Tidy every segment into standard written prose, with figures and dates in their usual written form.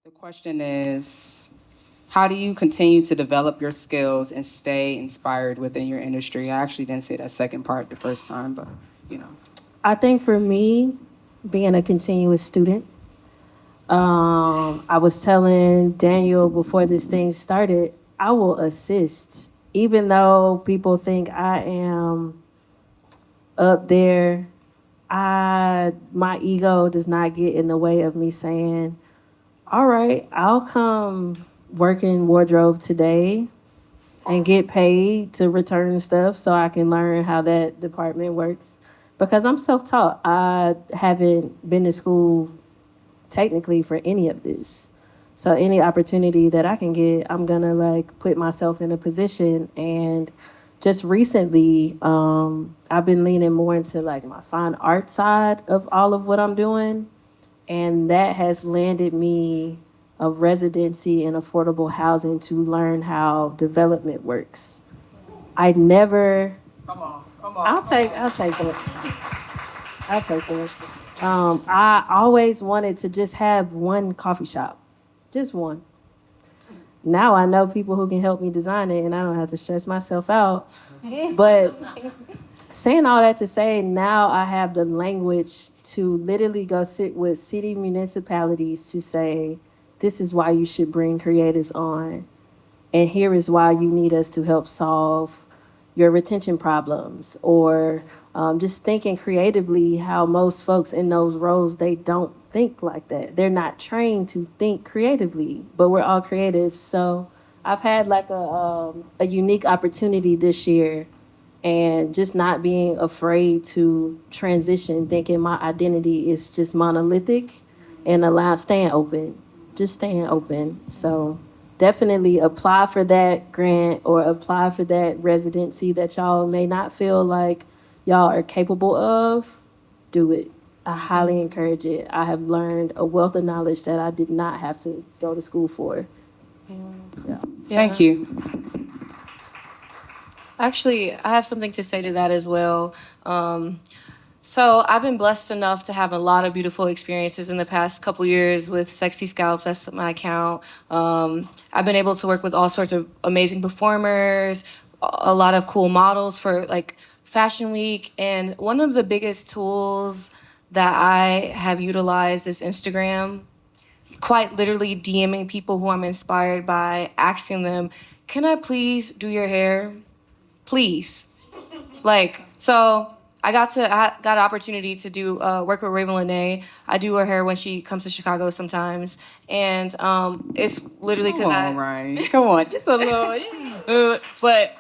The question is, how do you continue to develop your skills and stay inspired within your industry? I actually didn't say that second part the first time, but you know. I think for me, being a continuous student, I was telling Daniel before this thing started, I will assist. Even though people think I am up there, my ego does not get in the way of me saying, all right, I'll come work in wardrobe today and get paid to return stuff so I can learn how that department works. Because I'm self-taught. I haven't been to school technically for any of this. So any opportunity that I can get, I'm gonna like put myself in a position. And just recently, I've been leaning more into like my fine art side of all of what I'm doing. And that has landed me a residency in affordable housing to learn how development works. I never. Come on. I'll take it. I'll take it. I always wanted to just have one coffee shop, just one. Now I know people who can help me design it, and I don't have to stress myself out. But saying all that to say, now I have the language to literally go sit with city municipalities to say, this is why you should bring creatives on. And here is why you need us to help solve your retention problems, or just thinking creatively how most folks in those roles, they don't think like that. They're not trained to think creatively, but we're all creatives. So I've had like a unique opportunity this year, and just not being afraid to transition, thinking my identity is just monolithic, and staying open, just staying open. So definitely apply for that grant or apply for that residency that y'all may not feel like y'all are capable of. Do it. I highly encourage it. I have learned a wealth of knowledge that I did not have to go to school for. Yeah. Thank you. Actually, I have something to say to that as well. So I've been blessed enough to have a lot of beautiful experiences in the past couple years with Sexy Scalps. That's my account. I've been able to work with all sorts of amazing performers, a lot of cool models for like Fashion Week. And one of the biggest tools that I have utilized is Instagram. Quite literally DMing people who I'm inspired by, asking them, can I please do your hair? Please. So I got an opportunity to do work with Raven Lene. I do her hair when she comes to Chicago sometimes, and it's literally because Come on, just a little. But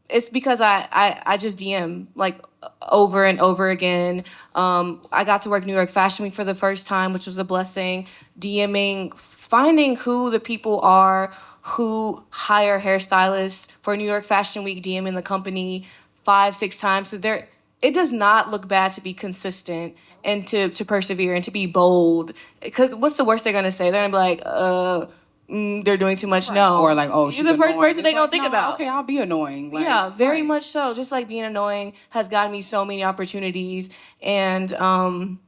it's because I just DM like over and over again. I got to work New York Fashion Week for the first time, which was a blessing. DMing, finding who the people are who hire hairstylists for New York Fashion Week, DMing the company 5-6 times, because it does not look bad to be consistent and to persevere and to be bold. Because what's the worst they're gonna say? They're gonna be like, they're doing too much. Right. No, or like, oh, you're the first person they're gonna think no, about. Okay, I'll be annoying. Like, yeah, very much so. Just like being annoying has gotten me so many opportunities, and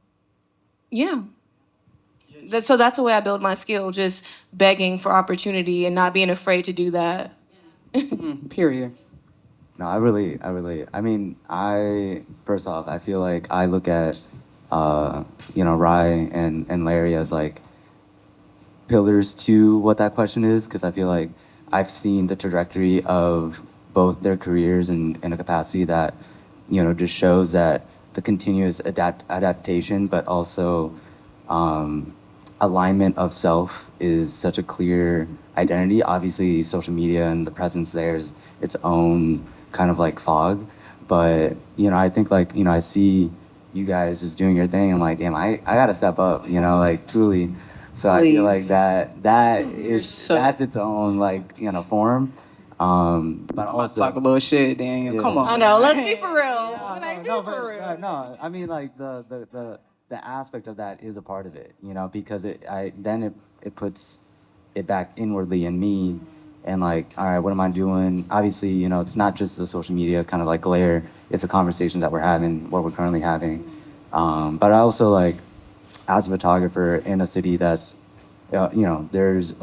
yeah. So that's the way I build my skill, just begging for opportunity and not being afraid to do that. Period. No, I mean, first off, I feel like I look at, Rye and Larry as like pillars to what that question is, because I feel like I've seen the trajectory of both their careers in a capacity that, just shows that the continuous adaptation, but also alignment of self is such a clear identity. Obviously, social media and the presence there is its own kind of like fog, but I think like I see you guys just doing your thing. I'm like, damn, I gotta step up, like truly. So please. I feel like that's its own like form. But also talk a little shit, Daniel. Yeah. Come on. I know. Let's be for real. No, I mean like the aspect of that is a part of it, because it puts it back inwardly in me, and like, all right, what am I doing? Obviously, it's not just the social media kind of like glare. It's a conversation that we're having, what we're currently having. But I also like, as a photographer in a city that's There's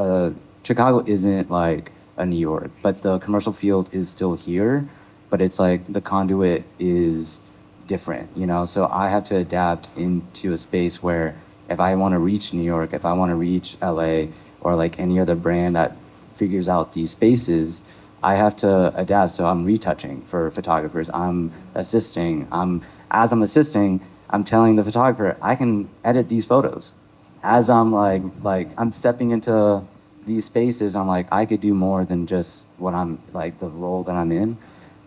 Chicago isn't like a New York, but the commercial field is still here, but it's like the conduit is different, so I have to adapt into a space where if I want to reach New York, if I want to reach LA, or like any other brand that figures out these spaces, I have to adapt. So I'm retouching for photographers. I'm assisting. As I'm assisting, I'm telling the photographer I can edit these photos. As I'm like I'm stepping into these spaces, I'm like I could do more than just what I'm like the role that I'm in.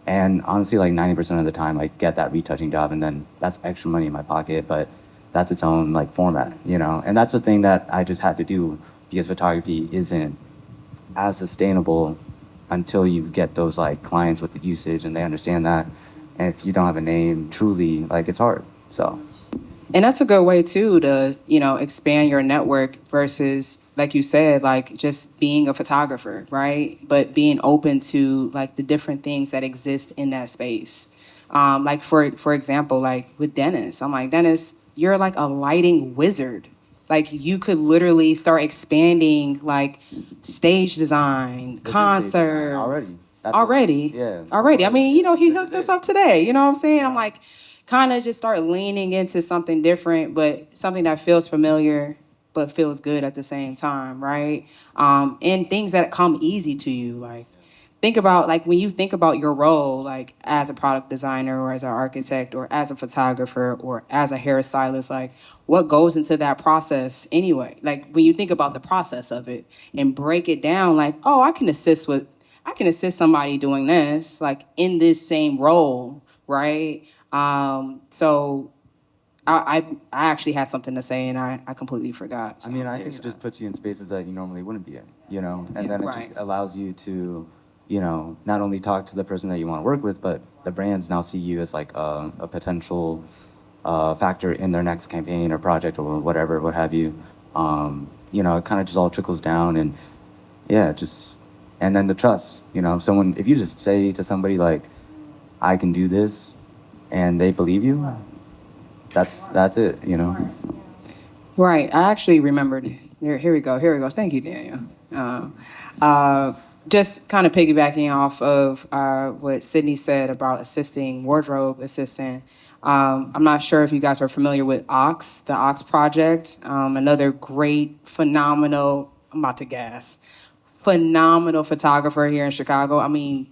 And honestly, like 90% of the time, I get that retouching job, and then that's extra money in my pocket. But that's its own like format, And that's the thing that I just had to do because photography isn't as sustainable until you get those like clients with the usage and they understand that. And if you don't have a name, truly, like it's hard. So. And that's a good way too to, expand your network versus, like you said, like just being a photographer, right? But being open to like the different things that exist in that space. Like for example, like with Dennis, I'm like, Dennis, you're like a lighting wizard. Like you could literally start expanding like stage design, concerts. Already. Yeah. Already. I mean, he hooked us up today. You know what I'm saying? I'm like, kind of just start leaning into something different, but something that feels familiar, but feels good at the same time, right? And things that come easy to you. Like, think about, like, when you think about your role, like, as a product designer or as an architect or as a photographer or as a hairstylist, like, what goes into that process anyway? Like, when you think about the process of it and break it down, like, oh, I can assist somebody doing this, like, in this same role, right? So I actually had something to say and I completely forgot. So I think it just puts you in spaces that you normally wouldn't be in, and then it right. just allows you to, not only talk to the person that you want to work with, but the brands now see you as like a potential factor in their next campaign or project or whatever, what have you. It kind of just all trickles down and and then the trust, if you just say to somebody like, I can do this, and they believe you, that's it, Right. I actually remembered. Here we go. Thank you, Daniel. Just kind of piggybacking off of what Sydney said about assisting, wardrobe assistant. I'm not sure if you guys are familiar with the Ox Project. Another great, phenomenal, I'm about to gas, phenomenal photographer here in Chicago. I mean,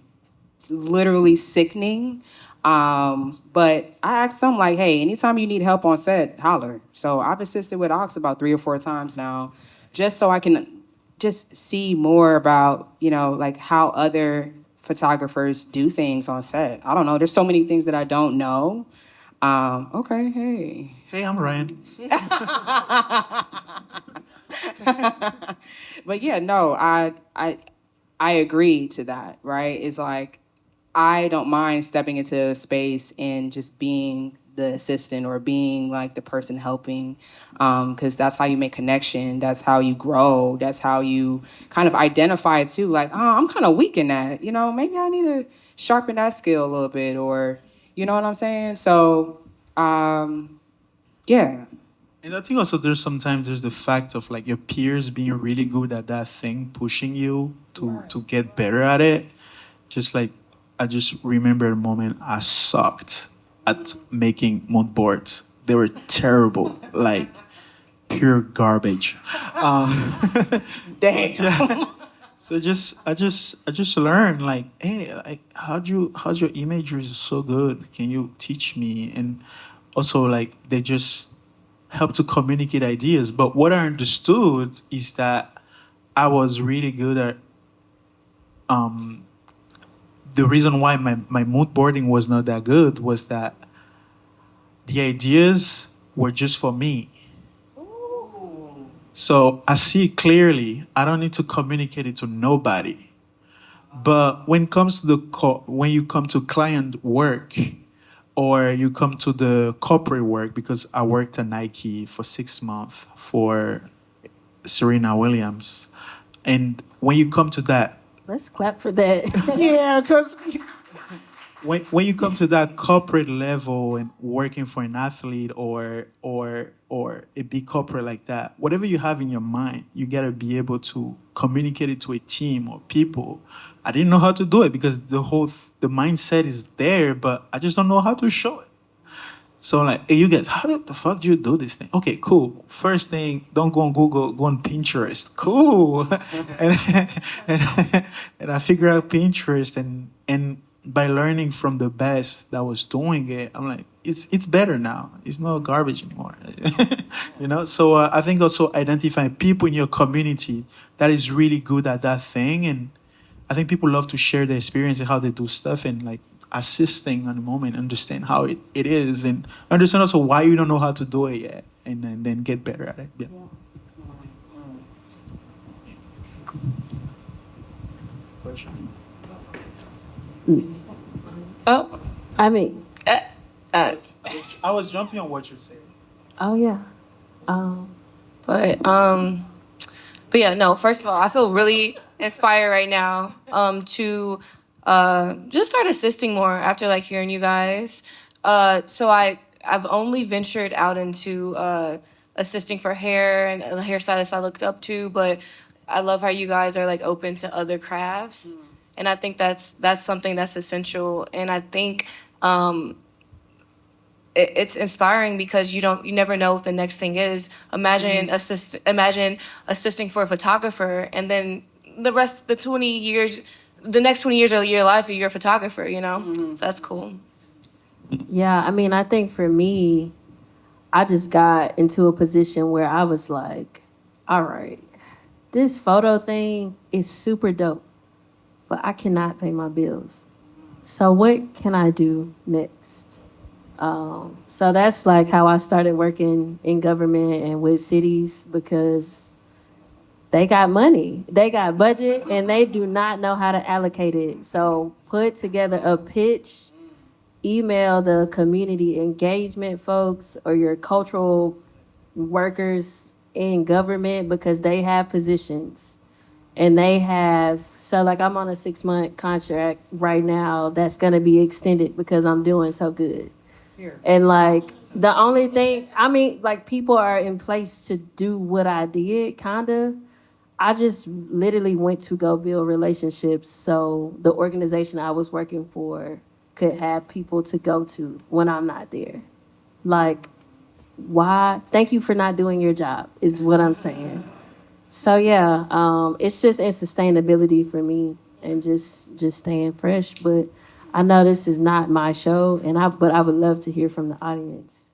it's literally sickening. But I asked them like, hey, anytime you need help on set, holler. So I've assisted with Ox about 3 or 4 times now, just so I can just see more about, like how other photographers do things on set. I don't know. There's so many things that I don't know. Okay, hey. Hey, I'm Ryan. But yeah, no, I agree to that, right? It's like, I don't mind stepping into a space and just being the assistant or being like the person helping, because that's how you make connection. That's how you grow. That's how you kind of identify too. Like, oh, I'm kind of weak in that. Maybe I need to sharpen that skill a little bit, or you know what I'm saying? So, yeah. And I think also there's the fact of like your peers being really good at that thing, pushing you to get better at it. Just like, I just remember a moment I sucked at making mood boards. They were terrible, like pure garbage. Damn. Yeah. So I just learned like, hey, like how's your imagery so good? Can you teach me? And also like they just help to communicate ideas. But what I understood is that I was really good at the reason why my mood boarding was not that good was that the ideas were just for me. Ooh. So I see it clearly. I don't need to communicate it to nobody. But when you come to client work, or you come to the corporate work, because I worked at Nike for 6 months for Serena Williams, and when you come to that. Let's clap for that. Yeah, because when you come to that corporate level and working for an athlete or a big corporate like that, whatever you have in your mind, you gotta be able to communicate it to a team or people. I didn't know how to do it because the mindset is there, but I just don't know how to show it. So like, hey, you guys, how the fuck do you do this thing? Okay, cool. First thing, don't go on Google, go on Pinterest. Cool. and I figure out Pinterest and by learning from the best that was doing it, I'm like, it's better now. It's not garbage anymore. So I think also identifying people in your community that is really good at that thing, and I think people love to share their experience and how they do stuff and like assisting on the moment, understand how it is, and understand also why you don't know how to do it yet, and then get better at it. Yeah. Question. Oh, I mean, I was jumping on what you said. oh yeah. but yeah, no. First of all, I feel really inspired right now to just start assisting more after like hearing you guys. So I've only ventured out into assisting for hair and the hairstylist I looked up to, but I love how you guys are like open to other crafts. And I think that's something that's essential. And I think it's inspiring because you never know what the next thing is. Imagine assisting for a photographer, and then the next 20 years of your life, you're a photographer. So that's cool. Yeah, I mean, I think for me, I just got into a position where I was like, all right, this photo thing is super dope, but I cannot pay my bills. So what can I do next? So that's like how I started working in government and with cities, because they got money, they got budget, and they do not know how to allocate it. So put together a pitch, email the community engagement folks or your cultural workers in government, because they have positions. And they have, so like I'm on a 6-month contract right now that's gonna be extended because I'm doing so good. Here. And like the only thing, I mean, like people are in place to do what I did, kinda. I just literally went to go build relationships so the organization I was working for could have people to go to when I'm not there. Like, why? Thank you for not doing your job is what I'm saying. So yeah, it's just in sustainability for me and just staying fresh. But I know this is not my show, but I would love to hear from the audience.